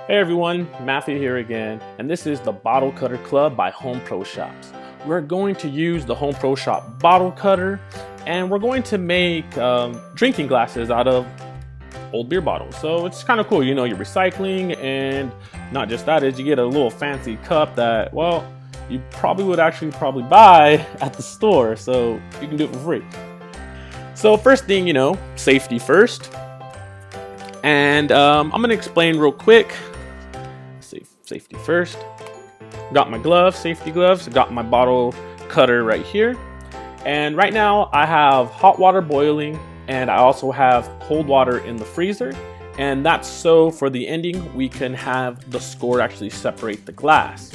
Hey everyone, Matthew here again, and this is the Bottle Cutter Club by Home Pro Shops. We're going to use the Home Pro Shop bottle cutter, and we're going to make drinking glasses out of old beer bottles. So it's kind of cool, you know, you're recycling, and not just that, is you get a little fancy cup that, well, you probably would actually buy at the store, so you can do it for free. So first thing, you know, safety first. And I'm going to explain real quick. Safety first. Got my gloves, safety gloves. Got my bottle cutter right here. And right now I have hot water boiling, and I also have cold water in the freezer. And that's so for the ending we can have the score actually separate the glass.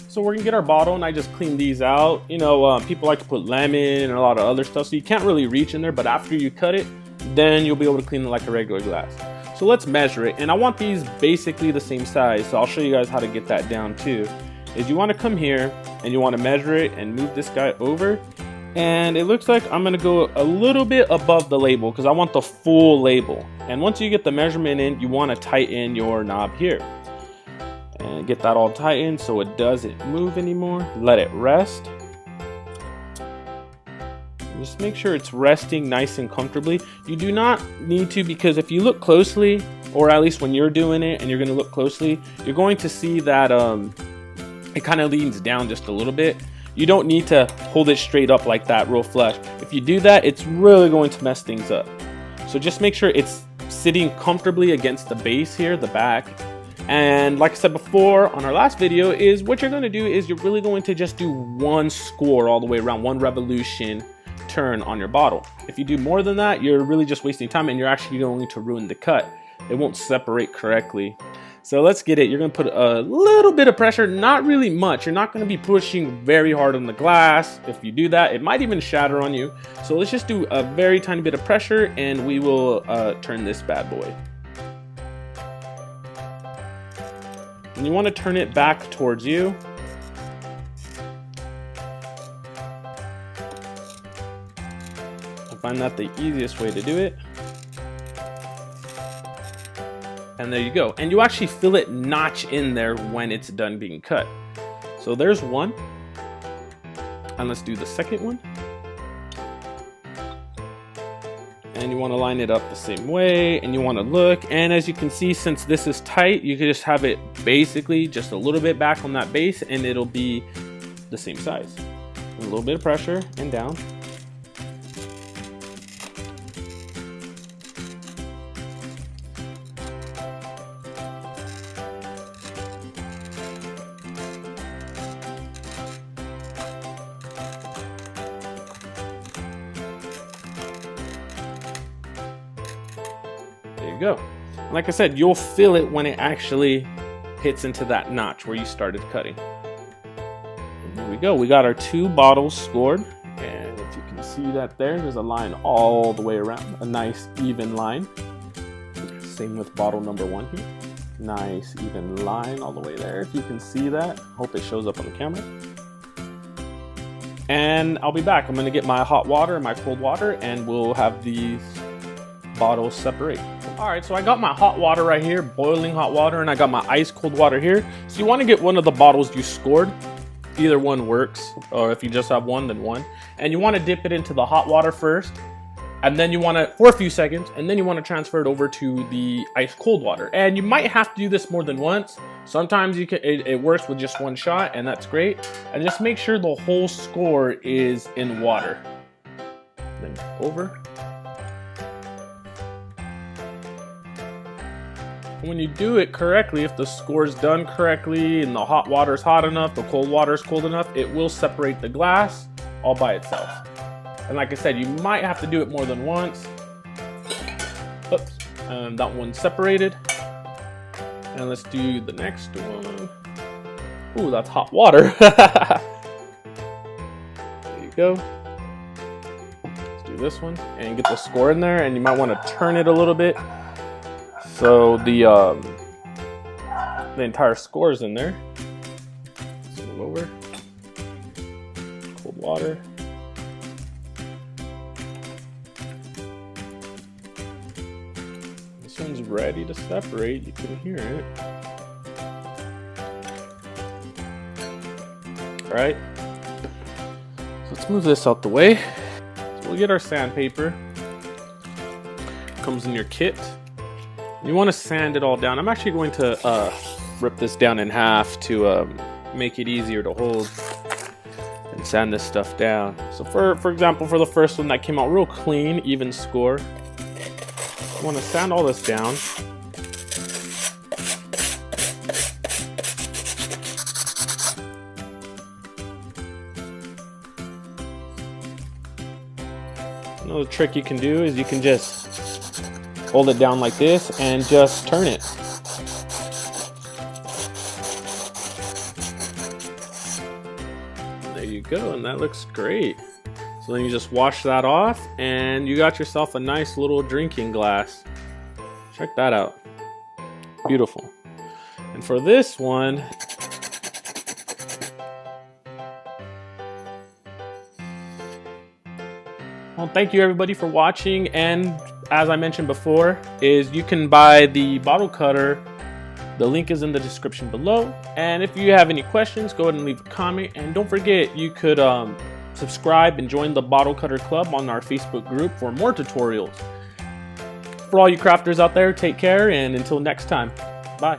So we're gonna get our bottle, and I just clean these out. You know, people like to put lemon and a lot of other stuff, so you can't really reach in there, but after you cut it, then you'll be able to clean it like a regular glass. So let's measure it, and I want these basically the same size, so I'll show you guys how to get that down too. Is you want to come here and you want to measure it and move this guy over, and it looks like I'm gonna go a little bit above the label because I want the full label. And once you get the measurement in, you want to tighten your knob here and get that all tightened so it doesn't move anymore. Let it rest. Just make sure it's resting nice and comfortably. You do not need to, because if you look closely, or at least when you're doing it and you're going to look closely, you're going to see that it kind of leans down just a little bit. You don't need to hold it straight up like that real flush. If you do that, it's really going to mess things up. So just make sure it's sitting comfortably against the base here, the back. And like I said before on our last video, is what you're going to do is you're really going to just do one score all the way around, one revolution turn on your bottle. If you do more than that, you're really just wasting time, and you're actually going to ruin the cut. It won't separate correctly. So let's get it. You're going to put a little bit of pressure, not really much. You're not going to be pushing very hard on the glass. If you do that, it might even shatter on you. So let's just do a very tiny bit of pressure, and we will turn this bad boy. And you want to turn it back towards you. I find that the easiest way to do it. And there you go. And you actually feel it notch in there when it's done being cut. So there's one. And let's do the second one. And you want to line it up the same way, and you want to look. And as you can see, since this is tight, you can just have it basically just a little bit back on that base, and it'll be the same size. A little bit of pressure and down. There you go. Like I said, you'll feel it when it actually hits into that notch where you started cutting. And there we go. We got our two bottles scored. And if you can see that there's a line all the way around. A nice even line. Same with bottle number one here. Nice even line all the way there. If you can see that. Hope it shows up on the camera. And I'll be back. I'm going to get my hot water and my cold water, and we'll have these bottles separate. Alright, so I got my hot water right here, boiling hot water, and I got my ice cold water here. So you want to get one of the bottles you scored. Either one works, or if you just have one, then one. And you want to dip it into the hot water first, and then you want to, for a few seconds, and then you want to transfer it over to the ice cold water. And you might have to do this more than once. Sometimes you can, it works with just one shot, and that's great. And just make sure the whole score is in water. Then over. When you do it correctly, if the score's done correctly and the hot water is hot enough, the cold water is cold enough, it will separate the glass all by itself. And like I said, you might have to do it more than once. Oops, that one's separated. And let's do the next one. Ooh, that's hot water. There you go. Let's do this one and get the score in there, and you might want to turn it a little bit. So the entire score is in there. So lower, cold water. This one's ready to separate. You can hear it. right? So let's move this out the way. So we'll get our sandpaper. Comes in your kit. You want to sand it all down. I'm actually going to rip this down in half to make it easier to hold and sand this stuff down. So for example, for the first one that came out real clean, even score, you want to sand all this down. Another trick you can do is you can just hold it down like this and just turn it. There you go, and that looks great. So then you just wash that off and you got yourself a nice little drinking glass. Check that out. Beautiful. And for this one, well, thank you everybody for watching, and as I mentioned before, is you can buy the bottle cutter. The link is in the description below, and if you have any questions, go ahead and leave a comment, and don't forget you could subscribe and join the Bottle Cutter Club on our Facebook group for more tutorials. For all you crafters out there, take care, and until next time, bye.